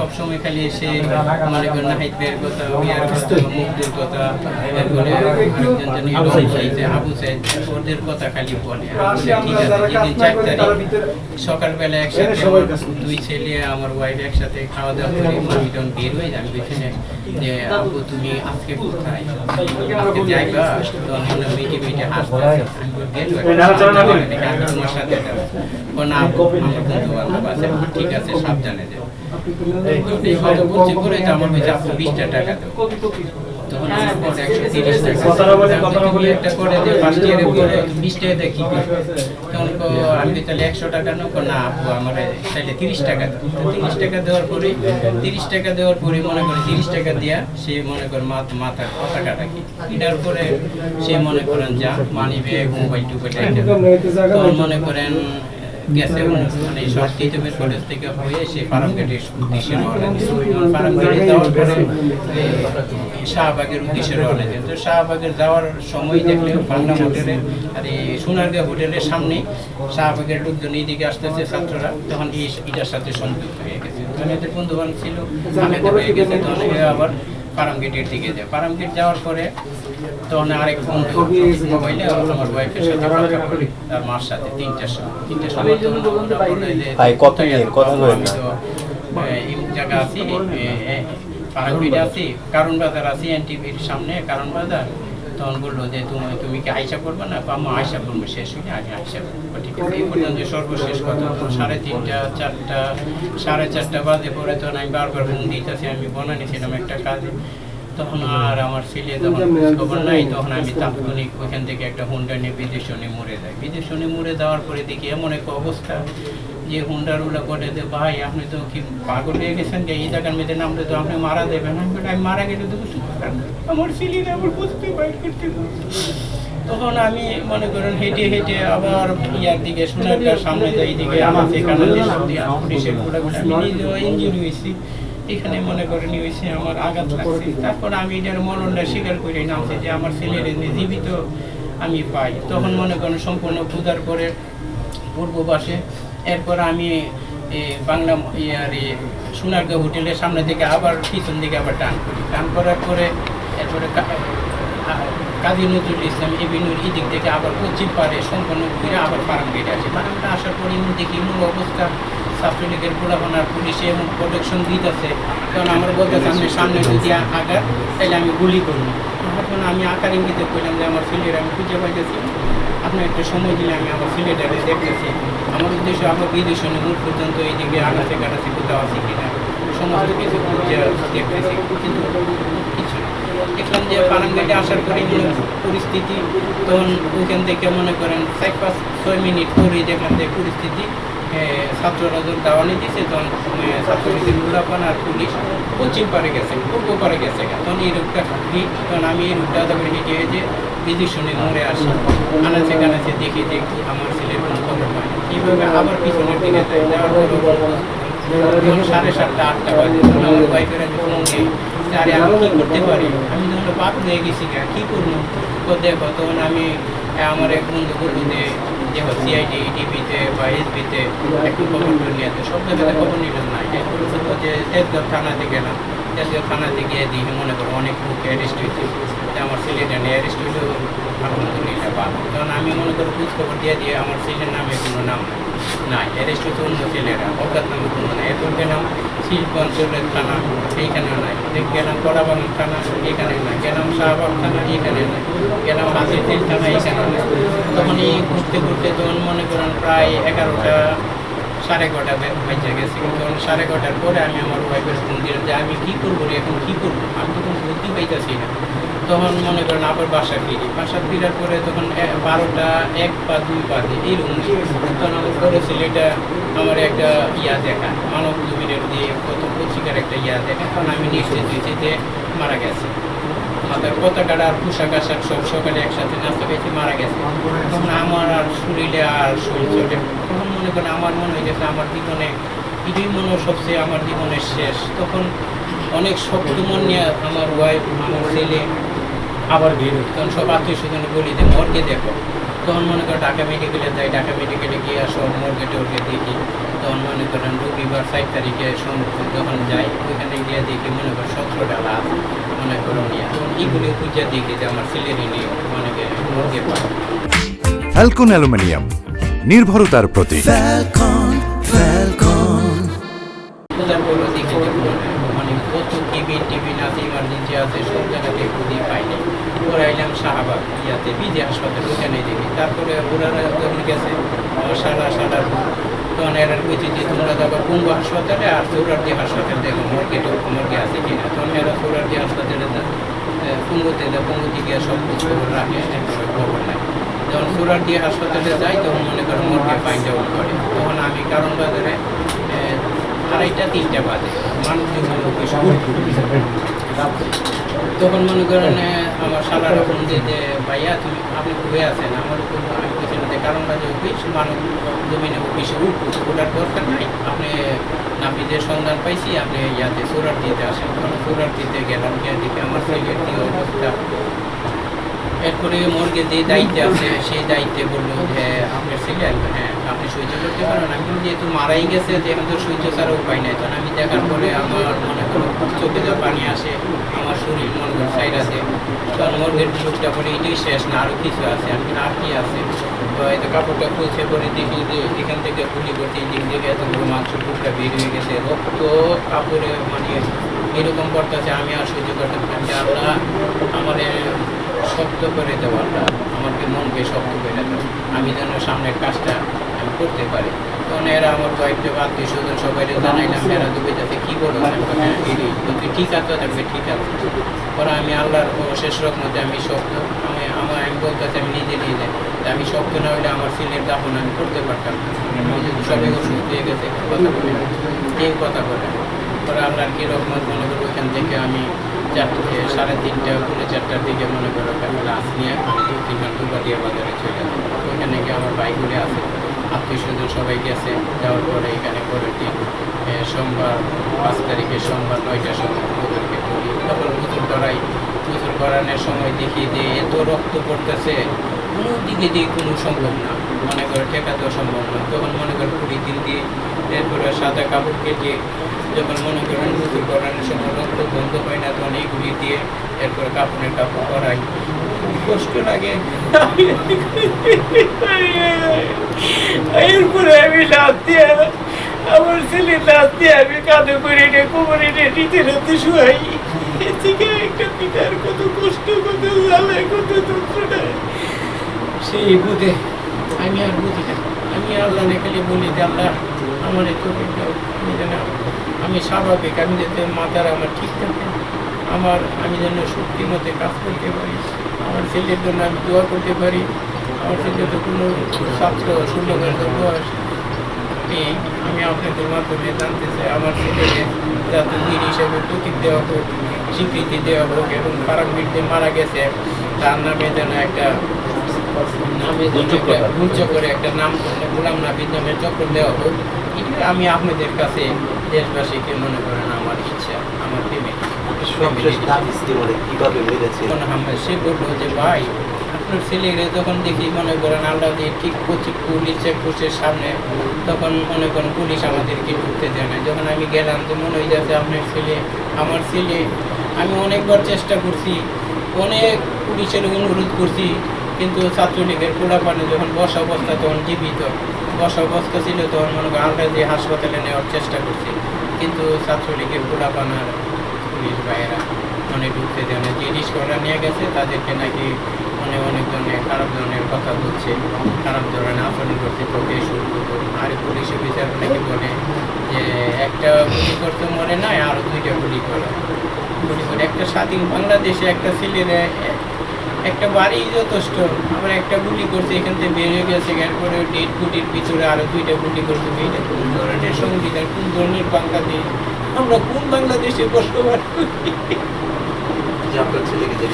সবসময় খালি এসে মনে করেন নাহিদ ভাইয়ের কথা, ইয়ার কথা, মুক্তির কথা, এরপরে আরেকজন জানি আবু সাইদ, ওদের কথা খালি বলে। ঠিক আছে, যেদিন 4 তারিখ সকালবেলা একসাথে দুই ছেলে আমার ওয়াইফ একসাথে খাওয়া দাওয়া করি, আমি যখন বের হয়ে যাই, আমি বলছি যে আপু তুমি আজকে কোথায়, আজকে যাইবা? তখন মনে মিটে মিটে হাসতে, আমি তোমার সাথে না আমার বন্ধু বান্ধব আছে, ঠিক আছে সাবধানে যাও। এই কথা বলছি পরে আমার হয়েছে আপু 20টা টাকা দেবো। তখন আমার পরে 130 টাকা তুমি একটা করে দিয়ে ফার্স্ট ইয়ারে পরে 20 টাকা দিয়ে কি করবে? তখন আমি তাহলে 100 টাকা নেবো না আপু আমার তাহলে 30 টাকা দাও। 30 টাকা দেওয়ার পরে 30 টাকা দেওয়ার পরে মনে করে 30 টাকা দিয়া সে মনে করে মাথার পতাকাটা কি এটার পরে সে মনে করেন যা মানি ব্যাগ মোবাইল টুবাইল তখন মনে করেন গেছে মানে সব তিতুমের কলেজ থেকে হয়ে সে ফার্মগেটের উদ্দেশ্যে রওনা দিয়েছে। ফার্মগেটে যাওয়ার পরে শাহবাগের উদ্দেশ্যে রওনা দিয়েছে। তো শাহবাগের যাওয়ার সময় দেখলে বাংলা হোটেলের আর এই সোনারগাঁ হোটেলের সামনে শাহবাগের লোকজন এইদিকে আসতেছে ছাত্ররা, তখন এটার সাথে সংযুক্ত হয়ে গেছে। তখন এদের বন্ধু বান্ধব ছিল আলাদা হয়ে গেছে। তখন আবার ফার্মগেটের দিকে যায়। ফার্মগেট যাওয়ার পরে তখন আরেক বন্ধু মোবাইলে আমার ওয়াইফের সাথে কথা বলি, তার মার সাথে 3টার সময় জায়গা আছি ফার্মগেটে আছি, কারণ বাজার আছি এনটিভির সামনে কারণ বাজার। তখন বললো যে তুমি কি আয়সা করবে না? আমি আয়সা করবো, শেষ হইলে আমি আয়সা করবো। ঠিক আছে, এই পর্যন্ত সর্বশেষ কথা। তখন 3:30, 4টা, 4:30 বাজে পরে তখন আমি বারবার ফোন দিতেছি, আমি বানানিছিলাম একটা কাজে। তখন আর আমার ছেলে যখন খবর নাই, তখন আমি তাৎক্ষণিক ওইখান থেকে একটা হুন্ডা নিয়ে বিদেশনে মরে যাই। বিদেশনে মরে যাওয়ার পরে দেখি এমন একটা অবস্থা যে হুন্ডার উল্লা করে যে ভাই আপনি তো কি পাগল হয়ে গেছেন যে এই জায়গার মধ্যে নামলে তো আপনি মারা দেবেন। আমি মারা গেলে তো কিছু আমার ছেলেরা আমার বুঝতে বাইর করতে। তখন আমি মনে করেন হেঁটে হেঁটে আবার ইয়ার দিকে সোনারগাঁর সামনে যাই, এইদিকে আমার সেখানে পুলিশের গোড়াগুলো আমি নিজেও ইঞ্জুরি হয়েছি, এখানে মনে করেন হয়েছে আমার আঘাত লাগছে। তারপর আমি এটার মরণটা স্বীকার করে নামছি যে আমার ছেলের জীবিত আমি পাই। তখন মনে করেন সম্পূর্ণ ক্ষুধার পরে পূর্ব পাশে, এরপর আমি বাংলা ইয়ার সোনারগাঁ হোটেলের সামনে থেকে আবার পিছন দিকে আবার টান করি। টান করার পরে এরপরে কাজী নজরুল ইসলাম এভিনিউর এই দিক থেকে আবার পশ্চিম পারে সম্পূর্ণ ঘুরে আবার ফার্মগেটে আসে। ফার্মগেটে আসার পরে দেখি মূল অবস্থা ছাত্রলীগের পোলাপানার পুলিশে এবং প্রোটেকশন দিতেছে। কারণ আমার বলতেছে আমি সামনে যদি আঘাত তাহলে আমি গুলি করবো। তখন আমি আকার ইঙ্গিতে করলাম যে আমার ছেলের আমি খুঁজে পাইতেছি, আপনার একটু সময় দিলে আমি আমার ছেলেটারে দেখতেছি। আমার উদ্দেশ্য আমার বিদেশনে মুখ পর্যন্ত এইদিকে আগাছে কাটাছে কোথাও আছে কিনা সমস্ত কিছু খুঁজে দেখতেছি, কিন্তু কিছু দেখলাম যে ফার্মগেটে আসার পরে পরিস্থিতি তখন ওইখান থেকে মনে করেন 4-5-6 মিনিট পরেই দেখলাম যে পরিস্থিতি ছাত্ররা যখন দাওয়ানি দিয়েছে তখন ছাত্রলীগের গোলাপান আর পুলিশ পশ্চিম পারে গেছে, পূর্ব পারে গেছে। তখন এই রূপটা তখন আমি এই রূপটা তখন হেঁটে যে বিদেশনে মরে আসি, আনাচে কানাচে দেখি যে আমার ছেলের কোনো খবর পাই না। এইভাবে আবার পিছনের দিকে যাওয়ার পর 7:30, 8টা বাজে আমার ওয়াইফের আমি ফোন দিই, আরে আমি কী করতে পারি, আমি যখন বাপ হয়ে গেছি কী করবো। তো দেখো তখন আমি আমার এক বন্ধু বললো যে দেখো সিআইডি টিভিতে বা এসবিতে একটু খবর নিয়ে আসে, সব জায়গাতে খবর নিলাম না। যে তেজগাঁও থানাতে গেলাম, তেজগাঁও থানাতে গিয়ে দিই মনে করো অনেক লোক অ্যারেস্ট হয়েছে, আমার ছেলেটা নিয়ে অ্যারেস্ট হইলেও আলহামদুলিল্লাহ ভালো। কারণ আমি মনে করো খোঁজ খবর দিয়ে আমার ছেলের নামে কোনো নাম নাই, অ্যারেস্ট হচ্ছে অন্য ছেলেরা, অজ্ঞাত নামে কোনো নাই। এরপর গেলাম শিল্পাঞ্চলের থানা, এইখানেও নাই। গেলাম কড়াবাগান থানা, এখানে নাই। গেলাম শাহবাগ থানা, এখানে নাই। গেলাম হাসিরদিন থানা, এখানে নাই। তখন এই ঘুরতে ঘুরতে তখন মনে করেন প্রায় 11টা 11:30 বেজে গেছে। তখন 11:30 পরে আমি আমার ওয়াইফের ফোন দিলাম যে আমি কী করবো রে, এখন কী করবো, আমি তখন বুদ্ধি পাইতেছি না। তখন মনে করেন আবার বাসা ফিরার পরে তখন 12টা 1 বা 2 বাজে এইরকম। তখন আমার বড় ছেলেটা আমার একটা ইয়া দেখা মানব জমিনের দিয়ে কত পত্রিকার একটা ইয়া দেখা, তখন আমি নিশ্চিত হয়েছি যে মারা গেছে। মাথার পতাকাটা আর পোশাক আশাক সব সকালে একসাথে নাস্তা খেয়েছি, মারা গেছে। তখন আমার আর শরীরে আর শরীর চলে, তখন মনে করেন আমার মনে হয়ে গেছে আমার জীবনে এটাই মনে হয় সবচেয়ে আমার জীবনের শেষ। তখন অনেক শক্ত মন নিয়ে আমার ওয়াইফ আমার ছেলে আবার বের হই, তখন সব আত্মীয় স্বজনে বলি যে মর্গে দেখো। তখন মনে করো ঢাকা মেডিকেলে যাই, ঢাকা মেডিকেলে গিয়ে সব মর্গে টর্গে দেখি, তখন মনে করেন রবিবার 4 তারিখে যখন যাই ওইখানে গিয়ে দেখি মনে করেন 17টা লাশ মনে করেন নিয়ে তখন এগুলি পূজা দেখি যে আমার ছেলেরই নিয়ে অনেকে মর্গে পায়। ফ্যালকন অ্যালুমিনিয়াম, নির্ভরতার প্রতীক। তারপরে দেখি যে মানে কত টিভি আছে ইমার্জেন্সি আছে সব জায়গাতে খুঁজে পাইনি। ওরা এলাম শাহবাগ ইয়াতে বিজে হাসপাতাল ওখানে দেখি। তারপরে ওরা যখন গেছে আমার সারা তখন এরা কইছে যে তোমরা যাবো কুম্ভ হাসপাতালে আর সৌরার্দি হাসপাতাল দেখো মর্গে আছে কিনা। তখন এরা সৌরার্দি হাসপাতালে কুম্ভতে গিয়ে সব কিছু রাখে খবর নেয়। যখন সৌরার্দি হাসপাতালে যাই তখন মনে করেন মর্গে ফাইন্ড আউট করে। তখন আমি কারণ বাজারে 2:30-3টা বাজে তখন মনে করেন আমার শালারা ফোন দিয়ে যে ভাইয়া আপনি ঘুরে আছেন আমার উপর আমি বলছিলাম যে কারণ বাজে অফিস মানব জমিনে অফিসে ওঠার দরকার নাই আপনি নাপিতের সন্ধান পাইছি আপনি ইয়াতে সোরার দিতে আসেন। তখন সোরার দিতে গেলাম গিয়ে দিকে আমার ছেলের কী অবস্থা। এরপরে মর্গে যে দায়িত্বে আছে সেই দায়িত্বে বললো যে আপনার ছেলে হ্যাঁ আপনি সহ্য করতে পারেন। আমি যেহেতু মারাই গেছে যেখান তো সহ্য ছাড়া উপায় নাই। তখন আমি দেখার পরে আমার মনে করো চোখে যা পানি আসে আমার শরীর মনে করো সাইড আছে। তখন মর্গের লোকটা পরে এটাই শেষ না আরও কিছু আছে আমি আর কি আছে তো এত কাপড়টা খুলছে পরে দেখি যে এখান থেকে গুলি করতে দিক থেকে এতগুলো মাংসের টুকরা বের হয়ে গেছে রক্ত কাপড়ে মানে এরকম করতেছে। আমি আর সহ্য করতে পারি আল্লাহ আমার শক্ত করে দেওয়া আল্লাহ আমাকে মনকে শক্ত করে দেওয়া আমি যেন সামনের কাজটা আমি করতে পারি। তখন এরা আমার কয়েকটা আত্মীয় স্বজন সবাই জানাইলাম এরা দুবে যাতে কী বলবো হ্যাঁ তুই ঠিক আছে থাকবে ঠিক আছে। পরে আমি আল্লাহর শেষ রকমতে আমি শক্ত আমি বলতেছি আমি নিজে আমি শক্ত না হলে আমার ছেলের দাফন আমি করতে পারতাম সবাই অসুস্থ হয়ে গেছে কথা বলে কেউ কথা বলে। পরে আল্লাহর কী রকমত মনে করবো ওইখান থেকে আমি 3:30-4:45 দিকে মনে করো লাশ নিয়ে আমি 2-3 ঘন্টা দিয়ে বাজারে চলে যাবো। ওইখানে গিয়ে আমার বাইকগুলি আছে আত্মীয় স্বজন সবাই গেছে যাওয়ার পরে এখানে পরের দিন সোমবার 5 তারিখে সোমবার 9টার সময় ওদেরকে করি। তখন গোসল করানোর সময় দেখি যে এত রক্ত পড়তেছে কোনো দিকে দিয়ে কোনো সম্ভব না মনে করে ঠেকাতেও সম্ভব না। তখন মনে করেন কুড়ি দিন দিয়ে এরপরে সাদা কাপড় কেটে যখন মনে করেন গোসল করানোর সময় রক্ত বন্ধ হয় না তখন এইগুলি দিয়ে এরপরে কাপড় করাই কষ্ট লাগে। এরপরে আমি লাভ দিয়ে আমার ছেলে লাভ দিয়ে আমি কাঁধে করে কোমরে নিতে রাতে শুয়াই। এর থেকে একটা পিতার কত কষ্ট কত জ্বালায় কত যন্ত্রণা সেই বুঝে আমি আর বুঝি না। আমি আল্লাহ খালি বলি যে আল্লাহ আমার একটু আমি স্বাভাবিক আমি যাতে মাথার আমার ঠিক থাকে আমি যেন শক্তি মতে কাজ করতে পারি আমার ছেলের জন্য আমি দোয়া করতে পারি। আমার ছেলে তো কোনো ছাত্র 16 বছর বয়স আমি আপনাদের মাধ্যমে জানতে চাই আমার ছেলেকে যাতে বীর হিসেবে প্রতীক দেওয়া হোক স্বীকৃতি দেওয়া হোক এবং পারামিট যে মারা গেছে তার নামে যেন একটা উচ্চ করে একটা নাম গোলাম নাবির নামের চক্র দেওয়া হোক। এটা আমি আপনাদের কাছে দেশবাসীকে মনে করেন আমার ইচ্ছা আমার সে বললো যে ভাই আপনার ছেলেরা যখন দেখি মনে করেন আল্লাহ দিয়ে ঠিক পুলিশ চেকপোস্টের সামনে তখন মনে করেন পুলিশ আমাদেরকে ঢুকতে দেয় না। যখন আমি গেলাম তো মনে হয়ে যাচ্ছে আপনার ছেলে আমার ছেলে আমি অনেকবার চেষ্টা করছি অনেক পুলিশের অনুরোধ করছি কিন্তু ছাত্রলীগের পোড়াপানে যখন বসা অবস্থা তখন জীবিত বসা অবস্থা ছিল তখন মনে করেন আল্লাহ দিয়ে হাসপাতালে নেওয়ার চেষ্টা করছি কিন্তু ছাত্রলীগের পোড়াপানার পুলিশ ভাইয়েরা মানে ঢুকতে দেয় না। যে রিস্করা নিয়ে গেছে তাদেরকে নাকি অনেক ধরনের খারাপ ধরনের কথা বলছে খারাপ ধরনের আচরণ করছে তোকে শুরু করবো। আর পুলিশ অফিসার নাকি বলে যে একটা গুলি করতে মরে নয় আরও 2টা গুলি করে একটা স্বাধীন বাংলাদেশে একটা ছেলের একটা বাড়ি যথেষ্ট আবার একটা গুলি করছে এখান থেকে বেরিয়ে গেছে এরপরে 1.5 কোটির ভিতরে আরও 2টা গুলি করছে। এটা কোন ধরনের সংবিধান কোন ধরনের বাংলাদেশ আমরা কোন বাংলাদেশে বসবাস করি? আপনার ছেলেকে যে